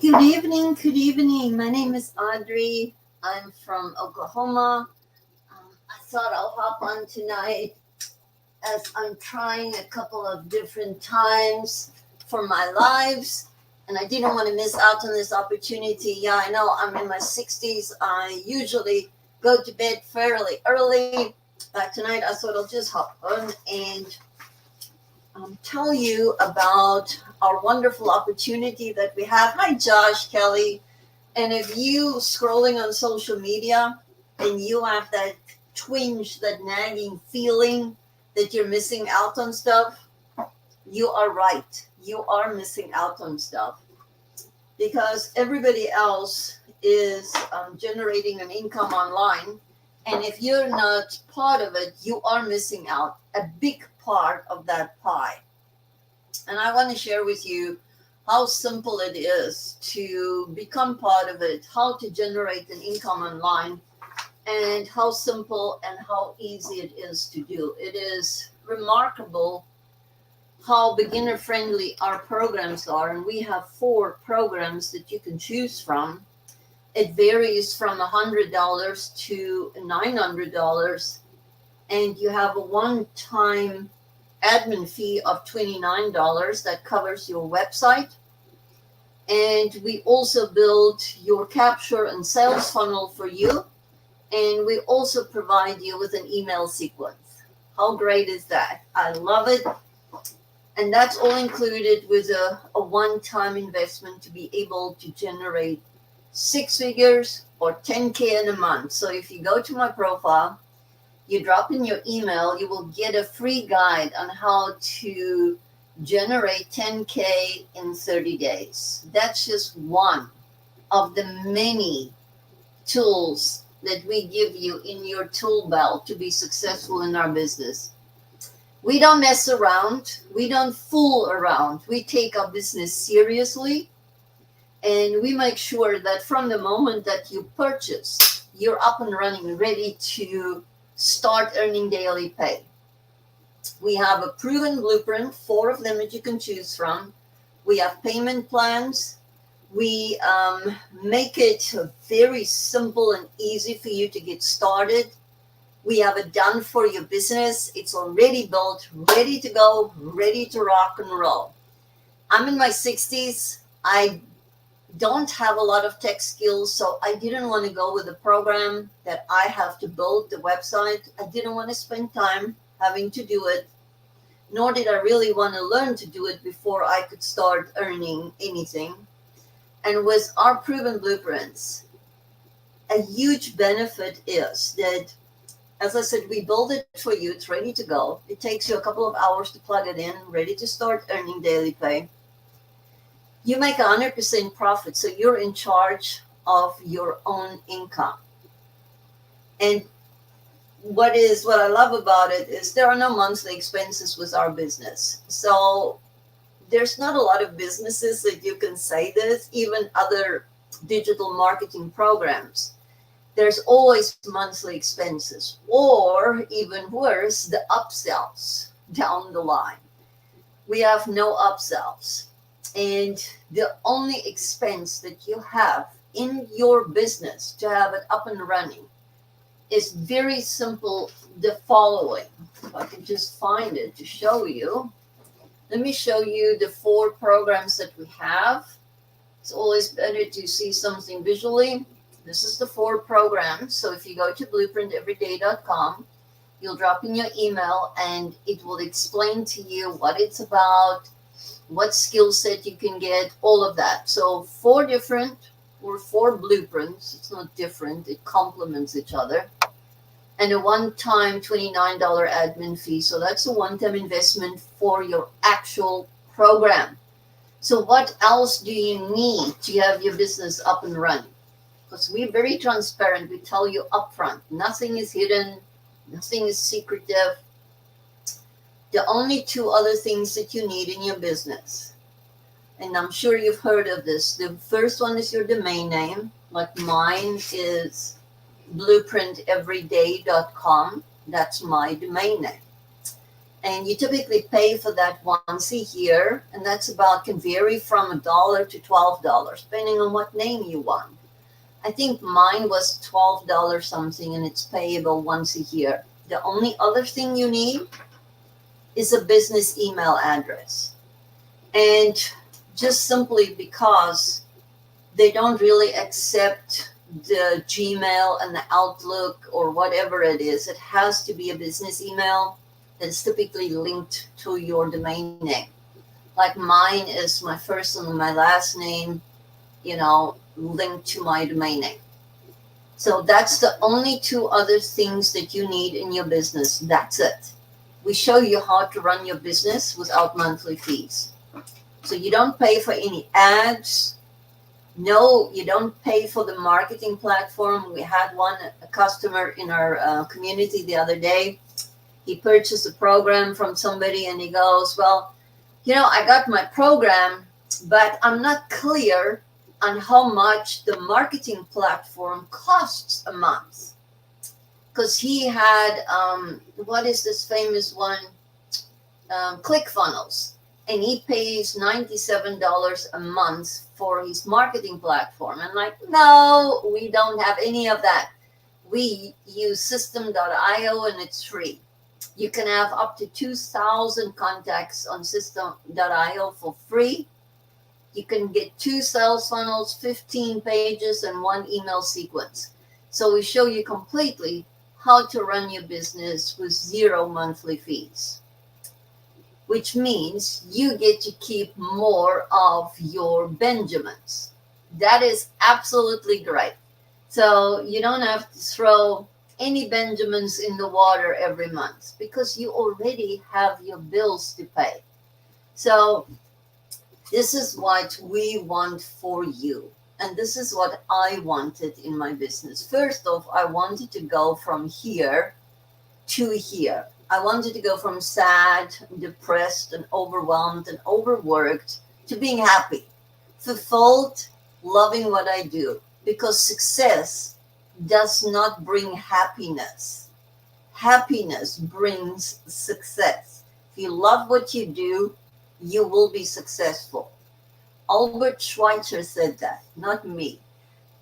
Good evening, good evening. My name is Audrey. I'm from Oklahoma. I thought I'll hop on tonight as I'm trying a couple of different times for my lives, and I didn't want to miss out on this opportunity. Yeah, I know I'm in my 60s. I usually go to bed fairly early, but tonight I thought I'll just hop on and tell you about our wonderful opportunity that we have. Hi, Josh, Kelly. And if you scrolling on social media and you have that twinge, that nagging feeling that you're missing out on stuff, you are right. You are missing out on stuff because everybody else is generating an income online. And if you're not part of it, you are missing out a big part of that pie. And I want to share with you how simple it is to become part of it, how to generate an income online, and how simple and how easy it is to do. It is remarkable how beginner friendly our programs are. And we have four programs that you can choose from. It varies from $100 to $900, and you have a one time admin fee of $29 that covers your website. And we also build your capture and sales funnel for you. And we also provide you with an email sequence. How great is that? I love it. And that's all included with a one time investment to be able to generate six figures or 10K in a month. So if you go to my profile, you drop in your email, you will get a free guide on how to generate 10K in 30 days. That's just one of the many tools that we give you in your tool belt to be successful in our business. We don't mess around, we don't fool around. We take our business seriously, and we make sure that from the moment that you purchase, you're up and running, ready to start earning daily pay. We have a proven blueprint, four of them that you can choose from. We have payment plans. We make it very simple and easy for you to get started. We have it done for your business. It's already built, ready to go, ready to rock and roll. I'm in my 60s. I don't have a lot of tech skills, so I didn't want to go with a program that I have to build the website. I didn't want to spend time having to do it, nor did I really want to learn to do it before I could start earning anything. And with our proven blueprints, a huge benefit is that, as I said, we build it for you. It's ready to go. It takes you a couple of hours to plug it in, ready to start earning daily pay. You make 100% profit, so you're in charge of your own income. And what I love about it is there are no monthly expenses with our business. So there's not a lot of businesses that you can say this, even other digital marketing programs. There's always monthly expenses, or even worse, the upsells down the line. We have no upsells. And the only expense that you have in your business to have it up and running is very simple. The following, if I can just find it to show you. Let me show you the four programs that we have. It's always better to see something visually. This is the four programs. So if you go to blueprinteveryday.com, you'll drop in your email and it will explain to you what it's about, what skill set you can get, all of that. So four different or four blueprints. It's not different, it complements each other. And a one-time $29 admin fee. So that's a one-time investment for your actual program. So what else do you need to have your business up and running? Because we're very transparent. We tell you upfront. Nothing is hidden. Nothing is secretive. The only two other things that you need in your business, and I'm sure you've heard of this. The first one is your domain name. Like mine is blueprinteveryday.com. That's my domain name. And you typically pay for that once a year, and that's about can vary from $1 to $12, depending on what name you want. I think mine was $12 something, and it's payable once a year. The only other thing you need is a business email address. And just simply because they don't really accept the Gmail and the Outlook or whatever it is, it has to be a business email that's typically linked to your domain name. Like mine is my first and my last name, linked to my domain name. So that's the only two other things that you need in your business. That's it. We show you how to run your business without monthly fees. So you don't pay for any ads. No, you don't pay for the marketing platform. We had a customer in our community the other day. He purchased a program from somebody and he goes, well, I got my program, but I'm not clear on how much the marketing platform costs a month. Because he had, what is this famous one? ClickFunnels. And he pays $97 a month for his marketing platform. And like, no, we don't have any of that. We use system.io and it's free. You can have up to 2,000 contacts on system.io for free. You can get 2 sales funnels, 15 pages, and 1 email sequence. So we show you completely how to run your business with 0 monthly fees, which means you get to keep more of your Benjamins. That is absolutely great. So you don't have to throw any Benjamins in the water every month because you already have your bills to pay. So this is what we want for you. And this is what I wanted in my business. First off, I wanted to go from here to here. I wanted to go from sad, depressed, and overwhelmed and overworked to being happy, fulfilled, loving what I do. Because success does not bring happiness. Happiness brings success. If you love what you do, you will be successful. Albert Schweitzer said that, not me.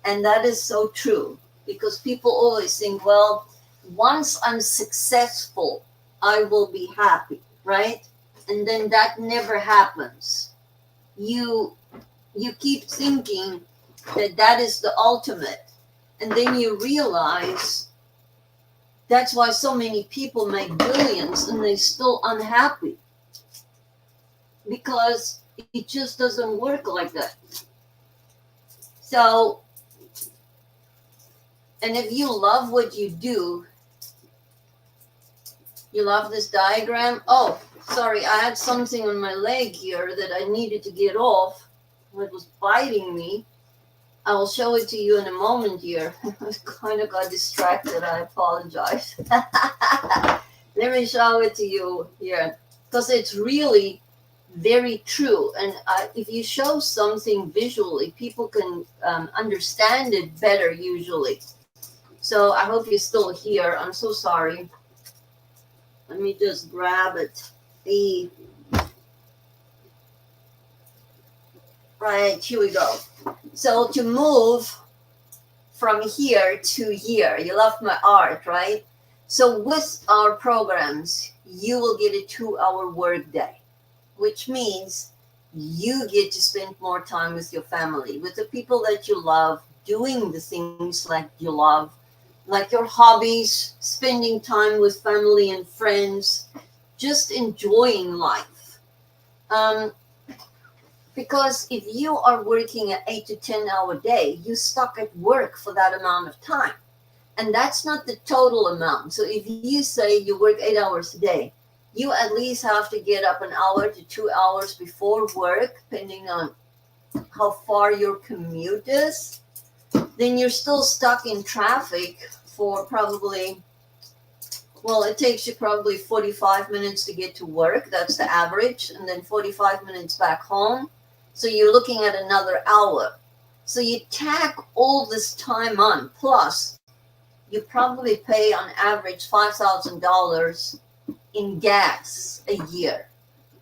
And that is so true because people always think, well, once I'm successful, I will be happy, right? And then that never happens. You keep thinking that is the ultimate. And then you realize that's why so many people make billions and they're still unhappy. Because it just doesn't work like that. So, and if you love what you do, you love this diagram. Oh, sorry, I had something on my leg here that I needed to get off. It was biting me. I will show it to you in a moment here. I kind of got distracted. I apologize. Let me show it to you here because it's really very true. And if you show something visually, people can understand it better usually. So I hope you're still here. I'm so sorry. Let me just grab it. Right, here we go. So to move from here to here, you love my art, right? So with our programs, you will get a 2-hour workday, which means you get to spend more time with your family, with the people that you love, doing the things like you love, like your hobbies, spending time with family and friends, just enjoying life. Because if you are working an 8 to 10 hour day, you're stuck at work for that amount of time. And that's not the total amount. So if you say you work 8 hours a day, you at least have to get up an hour to 2 hours before work, depending on how far your commute is. Then you're still stuck in traffic for probably, well, it takes you probably 45 minutes to get to work. That's the average. And then 45 minutes back home. So you're looking at another hour. So you tack all this time on. Plus, you probably pay on average $5,000 in gas a year.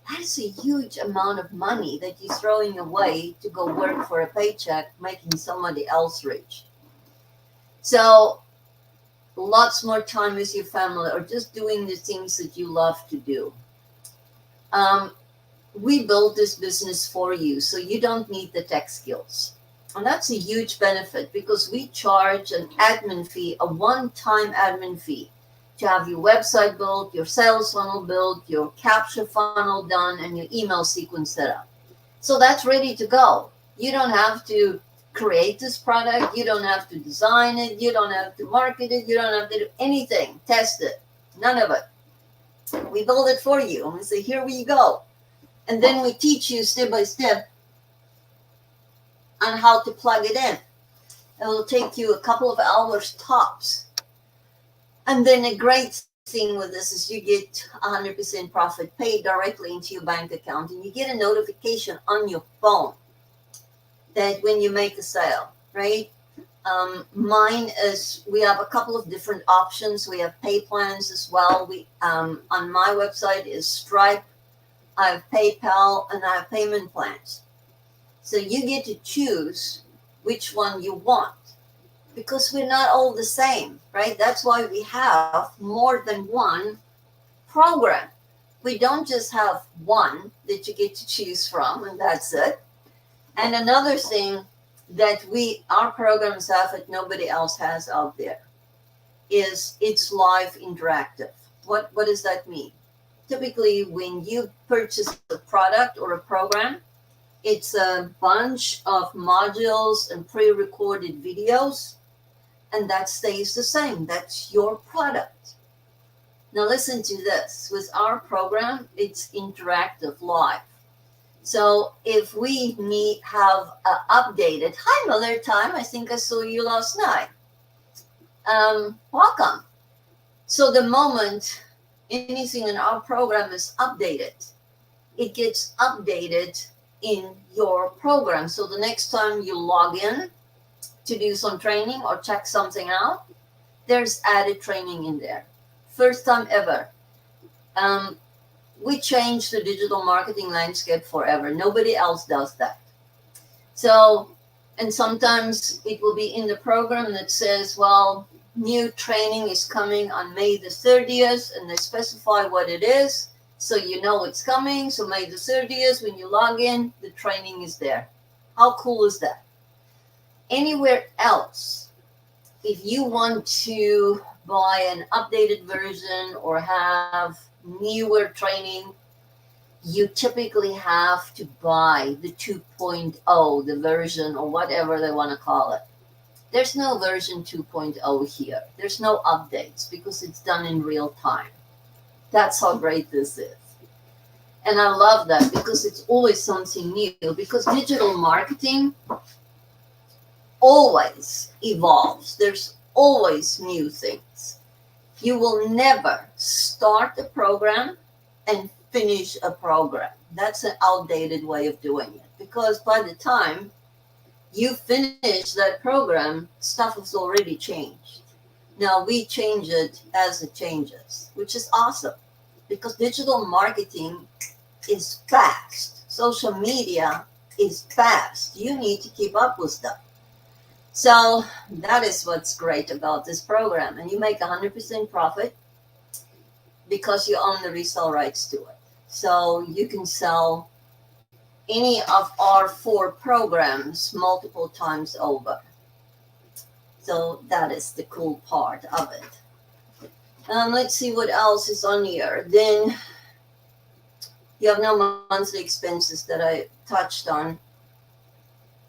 That is a huge amount of money that you're throwing away to go work for a paycheck, making somebody else rich. So, lots more time with your family or just doing the things that you love to do. Um, we build this business for you, so you don't need the tech skills. And that's a huge benefit because we charge an admin fee, a one time admin fee, to have your website built, your sales funnel built, your capture funnel done, and your email sequence set up. So that's ready to go. You don't have to create this product, you don't have to design it, you don't have to market it, you don't have to do anything, test it, none of it. We build it for you and we say, here we go. And then we teach you step by step on how to plug it in. It will take you a couple of hours tops. And then a great thing with this is you get 100% profit paid directly into your bank account, and you get a notification on your phone that when you make a sale, right? Mine is, we have a couple of different options. We have pay plans as well. We on my website is Stripe, I have PayPal, and I have payment plans. So you get to choose which one you want because we're not all the same, right? That's why we have more than one program. We don't just have one that you get to choose from, and that's it. And another thing that our programs have that nobody else has out there is it's live interactive. What does that mean? Typically, when you purchase a product or a program, it's a bunch of modules and pre-recorded videos, and that stays the same. That's your product. Now listen to this. With our program, it's interactive live. So if we have updated, hi Mother Time, I think I saw you last night. Welcome. So the moment anything in our program is updated, it gets updated in your program. So the next time you log in to do some training or check something out, there's added training in there. First time ever. We changed the digital marketing landscape forever. Nobody else does that. So, and sometimes it will be in the program that says, well, new training is coming on May the 30th, and they specify what it is. So you know it's coming. So May the 30th, when you log in, the training is there. How cool is that? Anywhere else, if you want to buy an updated version or have newer training, you typically have to buy the 2.0, the version or whatever they want to call it. There's no version 2.0 here. There's no updates because it's done in real time. That's how great this is. And I love that because it's always something new, because digital marketing always evolves. There's always new things. You will never start a program and finish a program. That's an outdated way of doing it, because by the time you finish that program, stuff has already changed. Now we change it as it changes, which is awesome because digital marketing is fast. Social media is fast. You need to keep up with stuff. So that is what's great about this program. And you make 100% profit because you own the resale rights to it. So you can sell any of our 4 programs multiple times over. So that is the cool part of it. Let's see what else is on here. Then you have no monthly expenses that I touched on.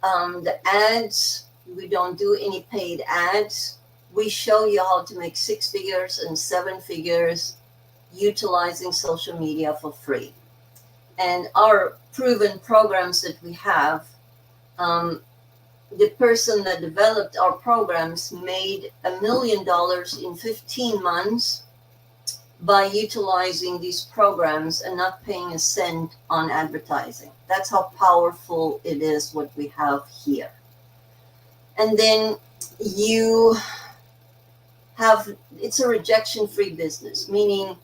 The ads, we don't do any paid ads. We show you how to make 6 figures and 7 figures utilizing social media for free. And our proven programs that we have, the person that developed our programs made $1 million in 15 months by utilizing these programs and not paying a cent on advertising. That's how powerful it is what we have here. And then you have, it's a rejection-free business, meaning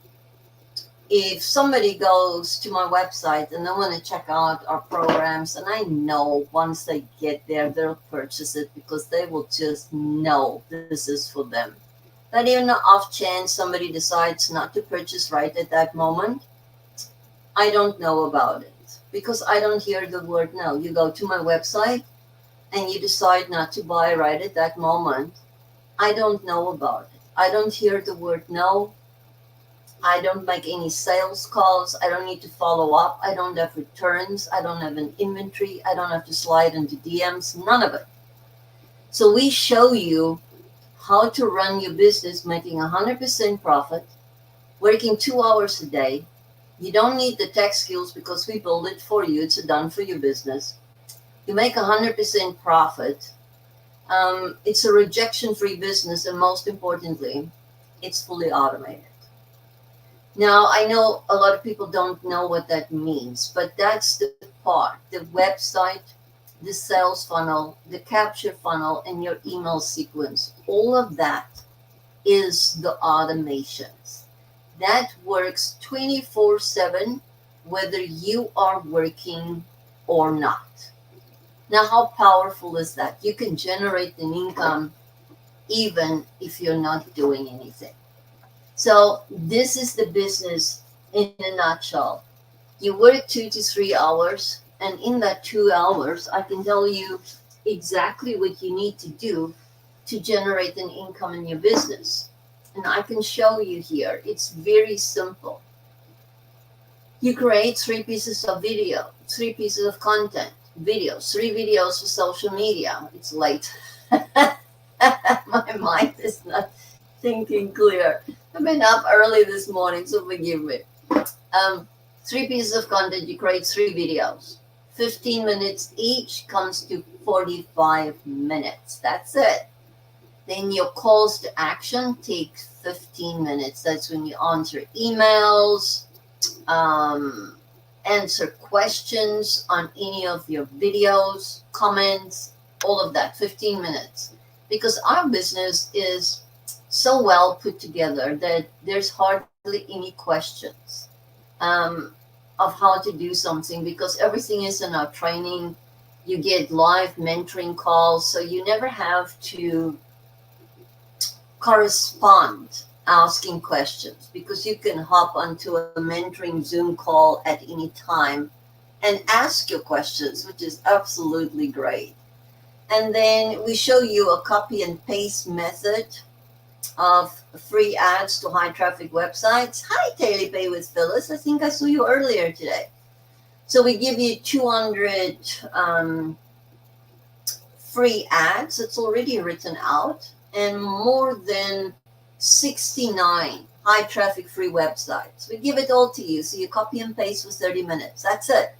if somebody goes to my website and they want to check out our programs, and I know once they get there, they'll purchase it because they will just know this is for them. But even the off chance somebody decides not to purchase right at that moment, I don't know about it because I don't hear the word no. You go to my website and you decide not to buy right at that moment, I don't know about it. I don't hear the word no. I don't make any sales calls. I don't need to follow up. I don't have returns. I don't have an inventory. I don't have to slide into DMs. None of it. So we show you how to run your business making 100% profit, working 2 hours a day. You don't need the tech skills because we build it for you. It's done for your business. You make 100% profit. It's a rejection-free business, and most importantly, it's fully automated. Now, I know a lot of people don't know what that means, but that's the part, the website, the sales funnel, the capture funnel, and your email sequence. All of that is the automations. That works 24/7, whether you are working or not. Now, how powerful is that? You can generate an income even if you're not doing anything. So this is the business in a nutshell. You work 2 to 3 hours, and in that 2 hours, I can tell you exactly what you need to do to generate an income in your business. And I can show you here. It's very simple. You create 3 pieces of video, 3 pieces of content, videos, 3 videos for social media. It's late. My mind is not thinking clear. I've been up early this morning, so forgive me. 3 pieces of content, you create 3 videos. 15 minutes each comes to 45 minutes. That's it. Then your calls to action take 15 minutes. That's when you answer emails, answer questions on any of your videos, comments, all of that, 15 minutes. Because our business is so well put together that there's hardly any questions of how to do something because everything is in our training. You get live mentoring calls, so you never have to correspond asking questions because you can hop onto a mentoring Zoom call at any time and ask your questions, which is absolutely great. And then we show you a copy and paste method of free ads to high traffic websites. Hi, Daily Pay with Phyllis. I think I saw you earlier today. So we give you 200 free ads that's already written out and more than 69 high traffic free websites. We give it all to you. So you copy and paste for 30 minutes. That's it.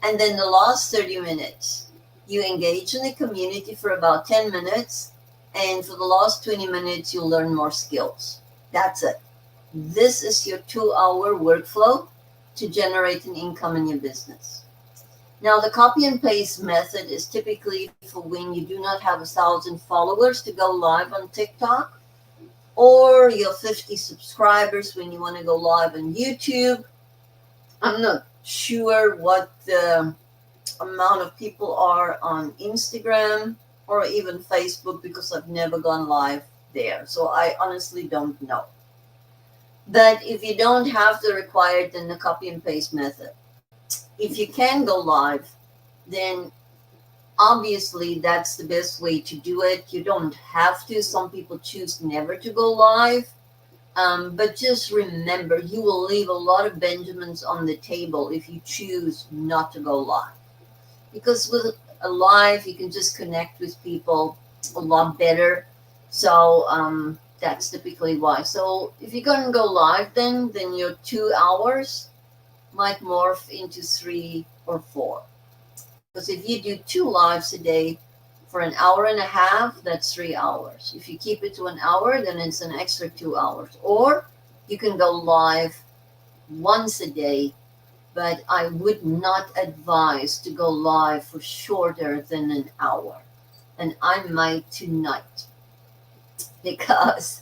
And then the last 30 minutes, you engage in the community for about 10 minutes. And for the last 20 minutes, you'll learn more skills. That's it. This is your 2 hour workflow to generate an income in your business. Now, the copy and paste method is typically for when you do not have 1,000 followers to go live on TikTok, or your 50 subscribers when you want to go live on YouTube. I'm not sure what the amount of people are on Instagram or even Facebook because I've never gone live there. So I honestly don't know. But if you don't have the required, then the copy and paste method. If you can go live, then obviously that's the best way to do it. You don't have to. Some people choose never to go live. But just remember, you will leave a lot of Benjamins on the table if you choose not to go live. Because with a live, you can just connect with people a lot better. So that's typically why. So if you're going to go live, then your 2 hours might morph into 3 or 4. Because if you do 2 lives a day for an hour and a half, that's 3 hours. If you keep it to an hour, then it's an extra 2 hours. Or you can go live once a day, but I would not advise to go live for shorter than an hour. And I might tonight because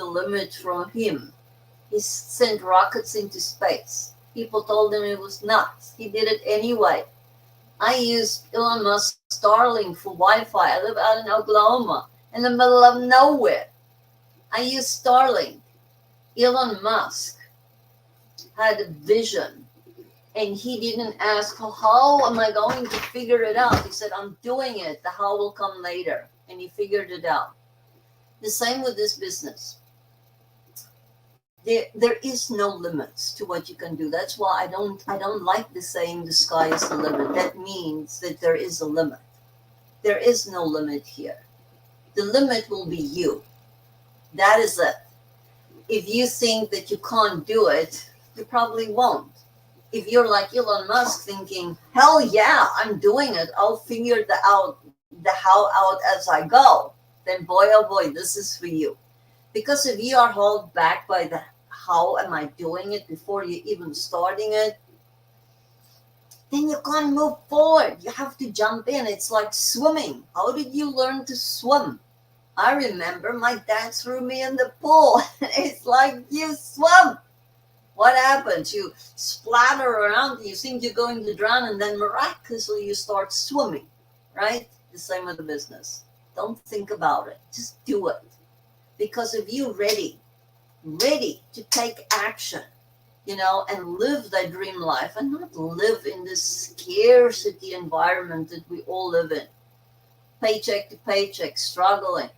the limit from him. He sent rockets into space. People told him it was nuts. He did it anyway. I used Elon Musk's Starlink for Wi-Fi. I live out in Oklahoma, in the middle of nowhere. I used Starlink. Elon Musk had a vision, and he didn't ask, how am I going to figure it out? He said, I'm doing it. The how will come later. And he figured it out. The same with this business. There is no limits to what you can do. That's why I don't like the saying the sky is the limit. That means that there is a limit. There is no limit here. The limit will be you. That is it. If you think that you can't do it, you probably won't. If you're like Elon Musk thinking, hell yeah, I'm doing it, I'll figure the how out as I go, then boy oh boy, this is for you. Because if you are held back by the how am I doing it before you even starting it, then you can't move forward. You have to jump in. It's like swimming. How did you learn to swim? I remember my dad threw me in the pool. It's like you swim. What happens? You splatter around, you think you're going to drown, and then miraculously you start swimming, right? The same with the business. Don't think about it. Just do it. Because if you're ready to take action, and live that dream life and not live in this scarcity environment that we all live in, paycheck to paycheck, struggling.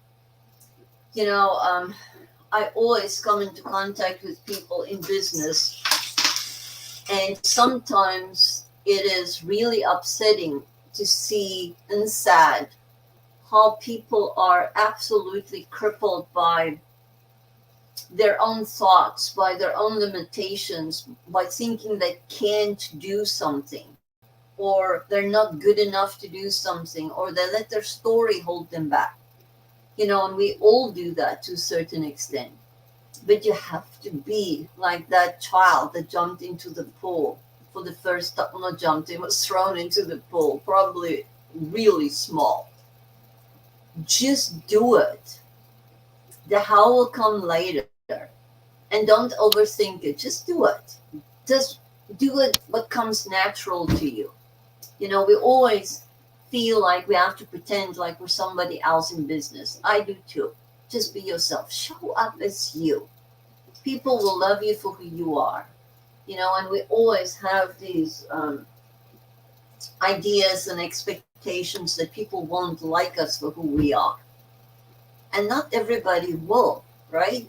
I always come into contact with people in business, and sometimes it is really upsetting to see and sad how people are absolutely crippled by their own thoughts, by their own limitations, by thinking they can't do something, or they're not good enough to do something, or they let their story hold them back. And we all do that to a certain extent. But you have to be like that child that jumped into the pool for the first time. Not jumped, it was thrown into the pool, probably really small. Just do it. The how will come later. And don't overthink it. Just do it. Just do it what comes natural to you. We always feel like we have to pretend like we're somebody else in business. I do too. Just be yourself. Show up as you. People will love you for who you are. And we always have these ideas and expectations that people won't like us for who we are. And not everybody will, right?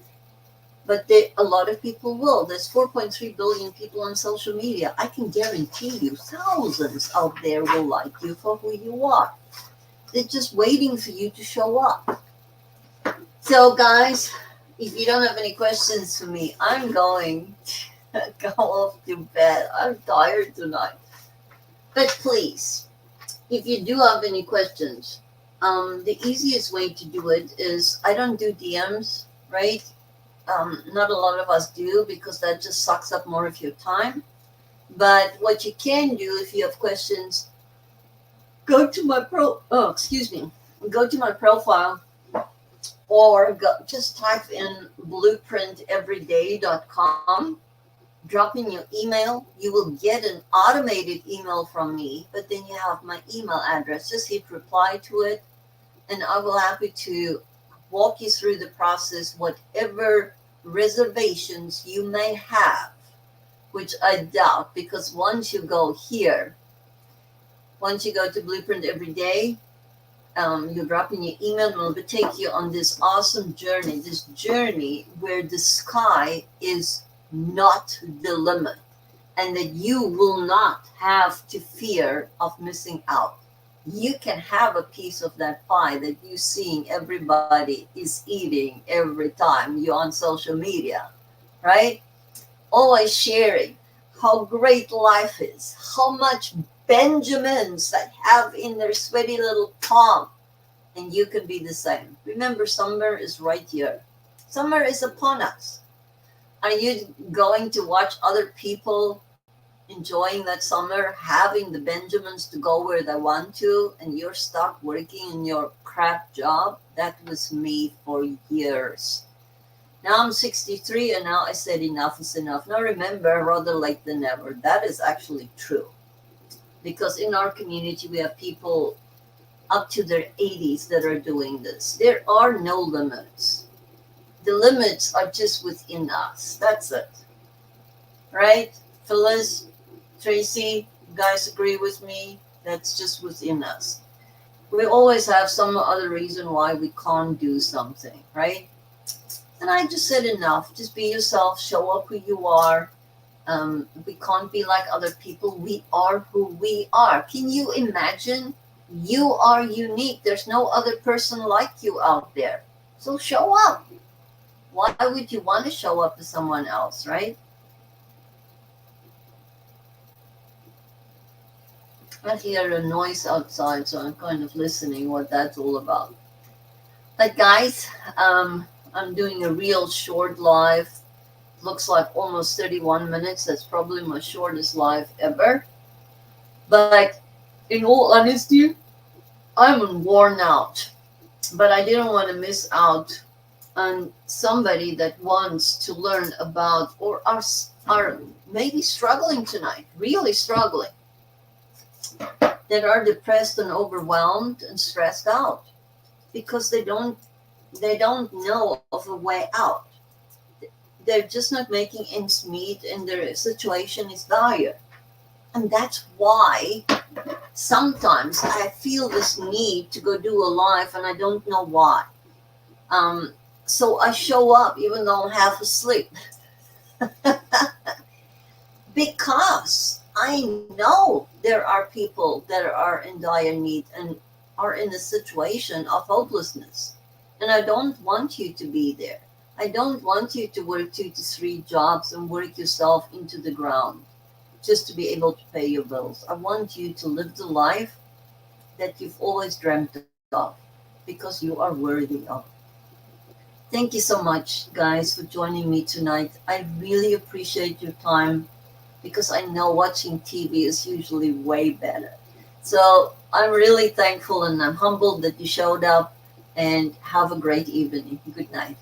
But a lot of people will. There's 4.3 billion people on social media. I can guarantee you thousands out there will like you for who you are. They're just waiting for you to show up. So guys, if you don't have any questions for me, I'm going to go off to bed. I'm tired tonight. But please, if you do have any questions, the easiest way to do it is I don't do DMs, right? Not a lot of us do because that just sucks up more of your time. But what you can do if you have questions, go to my profile, or just type in blueprinteveryday.com, drop in your email. You will get an automated email from me, but then you have my email address. Just hit reply to it, and I will happy to walk you through the process, whatever reservations you may have, which I doubt, because once you go to Blueprint Every Day, you drop in your email, and it will take you on this awesome journey where the sky is not the limit, and that you will not have to fear of missing out. You can have a piece of that pie that you're seeing everybody is eating every time you're on social media, right? Always sharing how great life is, how much Benjamins they have in their sweaty little palm, and you can be the same. Remember, summer is right here. Summer is upon us. Are you going to watch other people enjoying that summer, having the Benjamins to go where they want to, and you're stuck working in your crap job? That was me for years. Now I'm 63, and now I said enough is enough. Now remember, rather late than never. That is actually true. Because in our community, we have people up to their 80s that are doing this. There are no limits. The limits are just within us. That's it. Right? Phyllis, Tracy, you guys agree with me? That's just within us. We always have some other reason why we can't do something, right? And I just said enough. Just be yourself, show up who you are. We can't be like other people. We are who we are. Can you imagine? You are unique. There's no other person like you out there. So show up. Why would you want to show up as someone else, right? I hear a noise outside, so I'm kind of listening what that's all about. But guys, I'm doing a real short live. Looks like almost 31 minutes. That's probably my shortest live ever. But in all honesty, I'm worn out. But I didn't want to miss out on somebody that wants to learn about or are maybe struggling tonight, really struggling, that are depressed and overwhelmed and stressed out because they don't know of a way out. They're just not making ends meet and their situation is dire. And that's why sometimes I feel this need to go do a live and I don't know why. Um, so I show up even though I'm half asleep because I know there are people that are in dire need and are in a situation of hopelessness. And I don't want you to be there. I don't want you to work 2 to 3 jobs and work yourself into the ground just to be able to pay your bills. I want you to live the life that you've always dreamt of because you are worthy of. Thank you so much, guys, for joining me tonight. I really appreciate your time because I know watching TV is usually way better. So I'm really thankful and I'm humbled that you showed up and have a great evening. Good night.